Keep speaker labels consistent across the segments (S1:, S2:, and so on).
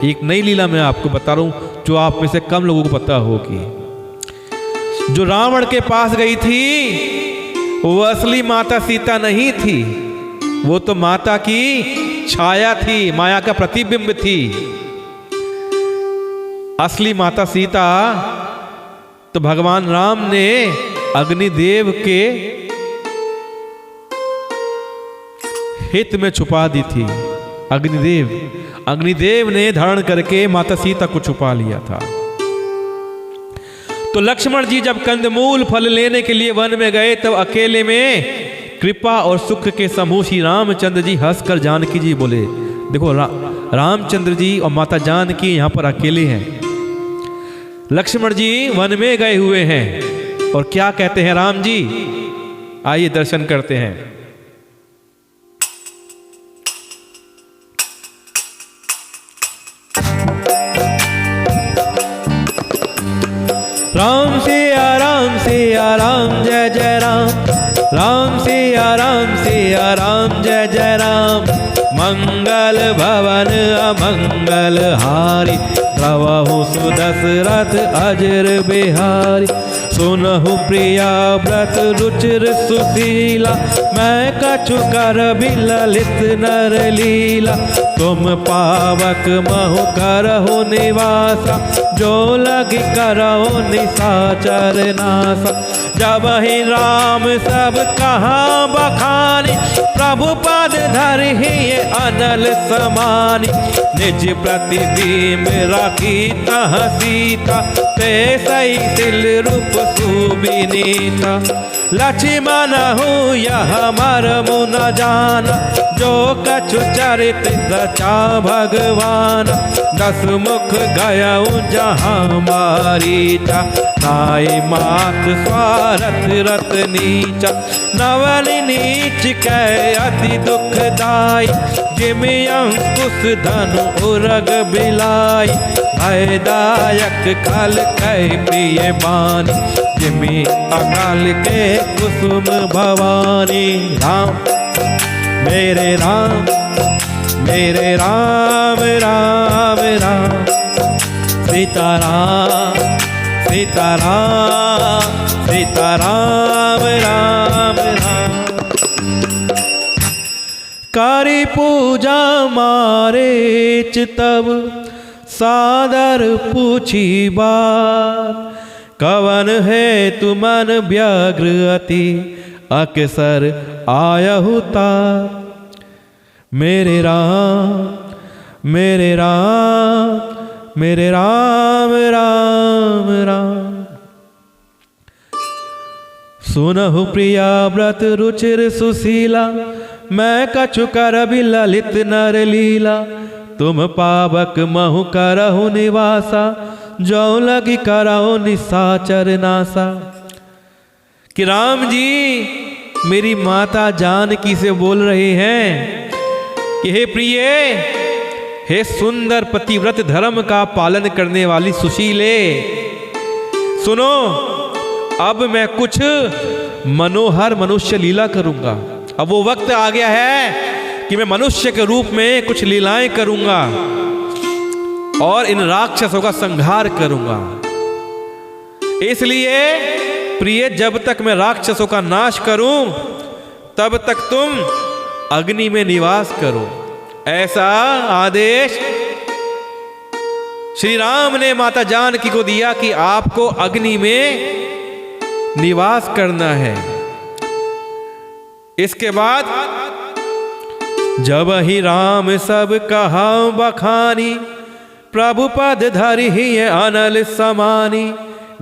S1: एक नई लीला मैं आपको बता रहा हूं जो आप में से कम लोगों को पता होगी। जो रावण के पास गई थी वो असली माता सीता नहीं थी, वो तो माता की छाया थी, माया का प्रतिबिंब थी। असली माता सीता तो भगवान राम ने अग्निदेव के हित में छुपा दी थी। अग्निदेव ने धारण करके माता सीता को छुपा लिया था। तो लक्ष्मण जी जब कंदमूल फल लेने के लिए वन में गए तब अकेले में कृपा और सुख के समूह श्री रामचंद्र जी हंसकर जानकी जी बोले, देखो रामचंद्र जी और माता जानकी यहां पर अकेले हैं। लक्ष्मण जी वन में गए हुए हैं और क्या कहते हैं राम जी, आइए दर्शन करते हैं। राम सिया राम जय जय राम, राम सिया राम जय जय राम। मंगल भवन अमंगल हारी, प्रभु सुदशरथ अजर बिहारी। सुनहु प्रिया व्रत रुचिर सुशीला, मैं कछु कर ललित नर लीला। तुम पावक महु करहु निवासा, जो लग करहु निशाचर नासा। जब ही राम सब कहाँ बखानी, प्रभु पद धरि अनल समानी। निज प्रतिबिंब राखी तह सीता, ते सही तिल रूप सुबिनीता। लक्ष्मण हूँ यह मर्म न जाना, जो कछु चरित रचा भगवान। 10 मुख गयऊ जहाँ मारीचा, नाई मात स्वारथ रत नीचा। नवल नीच कै अति दुखदाई, जिमि अंकुश धनु उरग बिलाई। भयदायक काल कै प्रिय बानी, जिमि अकाल के कुसुम भवानी। राम मेरे राम मेरे राम राम राम। सीताराम सीताराम सीताराम राम राम। कारी पूजा मारे चितब, सादर पूछी बात। कवन है तुमन व्यग्र अति, अकेसर आयहु तात। मेरे राम मेरे राम मेरे राम राम राम। सुनहु प्रिया व्रत रुचिर सुशीला, मैं कछु करबि ललित नर लीला। तुम पावक महु करहु निवासा, जो लगी करहु निशाचर नासा। कि राम जी मेरी माता जानकी से बोल रहे हैं कि हे प्रिय, हे सुंदर पतिव्रत धर्म का पालन करने वाली सुशीले, सुनो अब मैं कुछ मनोहर मनुष्य लीला करूंगा। अब वो वक्त आ गया है कि मैं मनुष्य के रूप में कुछ लीलाएं करूंगा और इन राक्षसों का संहार करूंगा। इसलिए प्रिय, जब तक मैं राक्षसों का नाश करूं तब तक तुम अग्नि में निवास करो, ऐसा आदेश श्री राम ने माता जानकी को दिया कि आपको अग्नि में निवास करना है। इसके बाद जब ही राम सब कहा बखानी, प्रभु पद धरि अनल समानी।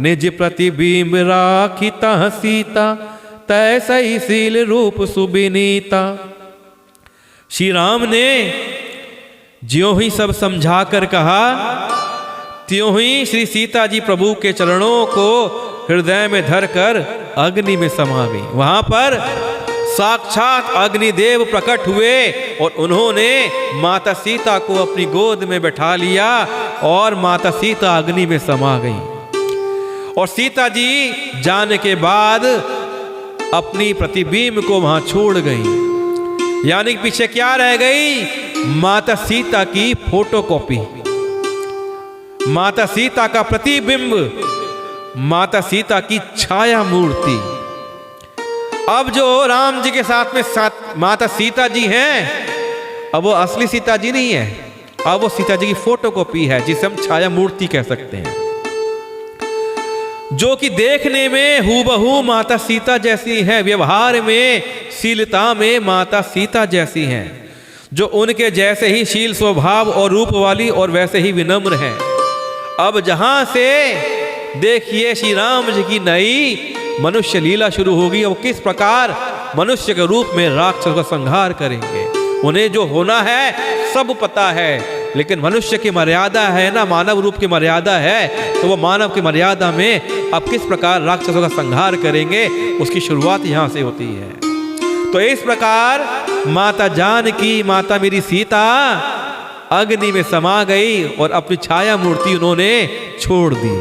S1: निज प्रतिबिंब राखी तह सीता, तैसई शील रूप सुबिनीता। श्री राम ने ज्यों ही सब समझा कर कहा, त्यों ही श्री सीता जी प्रभु के चरणों को हृदय में धरकर अग्नि में समा गई। वहां पर साक्षात अग्निदेव प्रकट हुए और उन्होंने माता सीता को अपनी गोद में बैठा लिया और माता सीता अग्नि में समा गई। और सीता जी जाने के बाद अपनी प्रतिबिंब को वहां छोड़ गई, यानी कि पीछे क्या रह गई? माता सीता की फोटोकॉपी। माता सीता का प्रतिबिंब, माता सीता की छाया मूर्ति। अब जो राम जी के साथ में माता सीता जी हैं, अब वो असली सीता जी नहीं है, अब वो सीता जी की फोटोकॉपी है, जिसे हम छाया मूर्ति कह सकते हैं, जो कि देखने में हूबहू माता सीता जैसी है, व्यवहार में, शीलता में माता सीता जैसी हैं, जो उनके जैसे ही शील स्वभाव और रूप वाली और वैसे ही विनम्र हैं। अब जहां से देखिए श्री राम जी की नई मनुष्य लीला शुरू होगी। अब किस प्रकार मनुष्य के रूप में राक्षस का संहार करेंगे। उन्हें जो होना है सब पता है, लेकिन मनुष्य की मर्यादा है ना, मानव रूप की मर्यादा है, तो वो मानव की मर्यादा में अब किस प्रकार राक्षसों का संहार करेंगे, उसकी शुरुआत यहाँ से होती है। तो इस प्रकार माता जानकी, माता मेरी सीता अग्नि में समा गई और अपनी छाया मूर्ति उन्होंने छोड़ दी।